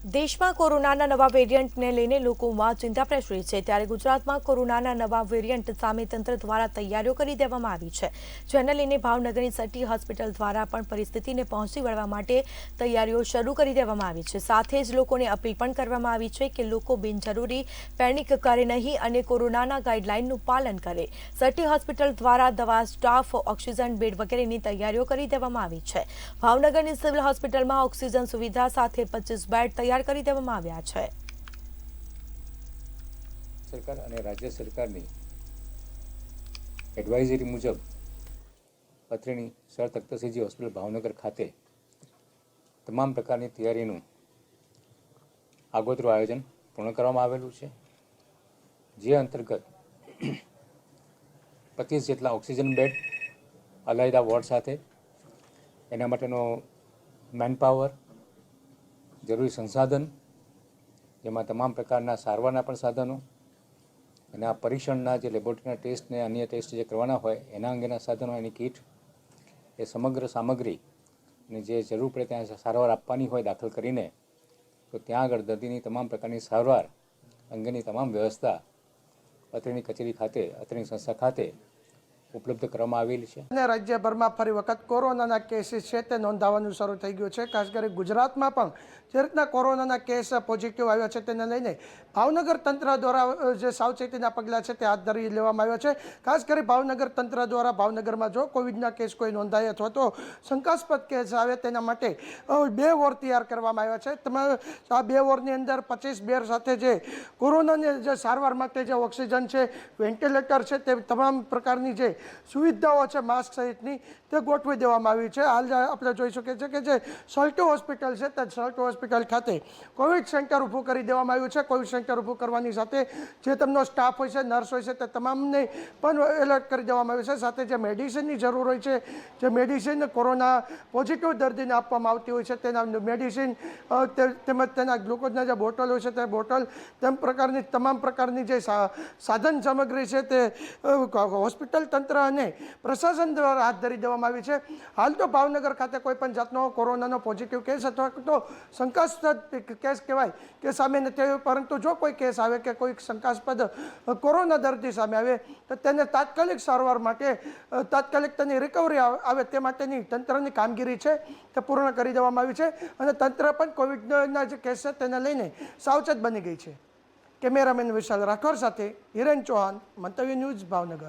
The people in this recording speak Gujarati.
દેશમાં કોરોનાના નવા વેરિયન્ટને લઈને લોકોમાં ચિંતા પ્રસરી છે ત્યારે ગુજરાતમાં કોરોનાના નવા વેરિયન્ટ સામે તંત્ર દ્વારા તૈયારીઓ કરી દેવામાં આવી છે જેને લઈને ભાવનગરની સટી હોસ્પિટલ દ્વારા પણ પરિસ્થિતિને પહોંચી વળવા માટે તૈયારીઓ શરૂ કરી દેવામાં આવી છે। સાથે જ લોકોને અપીલ પણ કરવામાં આવી છે કે લોકો બિનજરૂરી પેનિક કરે નહીં અને કોરોનાના ગાઈડલાઈનનું પાલન કરે। સટી હોસ્પિટલ દ્વારા દવા, સ્ટાફ, ઓક્સિજન બેડ વગેરેની તૈયારીઓ કરી દેવામાં આવી છે। ભાવનગરની સિવિલ હોસ્પિટલમાં ઓક્સિજન સુવિધા સાથે 25 બેડ તૈયાર કરી દેવામાં આવ્યા છે। સરકાર અને રાજ્ય સરકારની એડવાઇઝરી મુજબ અત્રેની સર તખ્તસિંહજી હોસ્પિટલ ભાવનગર ખાતે તમામ પ્રકારની તૈયારીનું આગોતરું આયોજન પૂર્ણ કરવામાં આવેલું છે, જે અંતર્ગત 25 જેટલા ઓક્સિજન બેડ, અલાયદા વોર્ડ સાથે એના માટેનો મેનપાવર, જરૂરી સંસાધન, જેમાં તમામ પ્રકારના સારવારના પણ સાધનો અને આ પરીક્ષણના જે લેબોરેટરીના ટેસ્ટ ને અન્ય ટેસ્ટ જે કરવાના હોય એના અંગેના સાધનો, એની કીટ, એ સમગ્ર સામગ્રી અને જે જરૂર પડે ત્યાં સારવાર આપવાની હોય દાખલ કરીને તો ત્યાં આગળ દર્દીની તમામ પ્રકારની સારવાર અંગેની તમામ વ્યવસ્થા અત્રેની કચેરી ખાતે, અત્રેની સંસ્થા ખાતે ઉપલબ્ધ કરવામાં આવેલી છે। અને રાજ્યભરમાં ફરી વખત કોરોનાના કેસીસ છે તે નોંધાવાનું શરૂ થઈ ગયું છે। ખાસ કરી ગુજરાતમાં પણ જે રીતના કોરોનાના કેસ પોઝિટિવ આવ્યા છે તેને લઈને ભાવનગર તંત્ર દ્વારા જે સાવચેતીના પગલાં છે તે હાથ ધરી લેવામાં આવ્યા છે। ખાસ કરી ભાવનગર તંત્ર દ્વારા ભાવનગરમાં જો કોવિડના કેસ કોઈ નોંધાય અથવા તો શંકાસ્પદ કેસ આવે તેના માટે 2 વોર્ડ તૈયાર કરવામાં આવ્યા છે। તમારે આ 2 વોર્ડની અંદર 25 બેડ સાથે જે કોરોનાની જે સારવાર માટે જે ઓક્સિજન છે, વેન્ટિલેટર છે, તે તમામ પ્રકારની જે સુવિધાઓ છે માસ્ક સહિતની તે ગોઠવી દેવામાં આવી છે। હાલ આપણે જોઈ શકીએ છીએ કે જે સલ્ટુ હોસ્પિટલ છે તે સલ્ટુ હોસ્પિટલ ખાતે કોવિડ સેન્ટર ઊભું કરી દેવામાં આવ્યું છે। કોવિડ સેન્ટર ઊભું કરવાની સાથે જે તેમનો સ્ટાફ હોય છે, નર્સ હોય છે, તે તમામને પણ એલર્ટ કરી દેવામાં આવ્યું છે। સાથે જે મેડિસિનની જરૂર હોય છે, જે મેડિસિન કોરોના પોઝિટિવ દર્દીને આપવામાં આવતી હોય છે તેના મેડિસિન તેમજ તેના ગ્લુકોઝના જે બોટલ હોય છે તે બોટલ, તેમ પ્રકારની તમામ પ્રકારની જે સાધન સામગ્રી છે તે હોસ્પિટલ તંત્ર અને પ્રશાસન દ્વારા હાથ ધરી દેવામાં આવી છે। હાલ તો ભાવનગર ખાતે કોઈ પણ જાતનો કોરોનાનો પોઝિટિવ કેસ અથવા તો શંકાસ્પદ કેસ કહેવાય કે સામે નથી આવ્યો, પરંતુ જો કોઈ કેસ આવે કે કોઈ શંકાસ્પદ કોરોના દર્દી સામે આવે તો તેને તાત્કાલિક સારવાર માટે, તાત્કાલિક તેની રિકવરી આવે તે માટેની તંત્રની કામગીરી છે તે પૂર્ણ કરી દેવામાં આવી છે અને તંત્ર પણ કોવિડના જે કેસ છે તેને લઈને સાવચેત બની ગઈ છે। કેમેરામેન વિશાલ રાઠોડ સાથે હિરેન ચૌહાણ, મંતવ્ય ન્યૂઝ, ભાવનગર।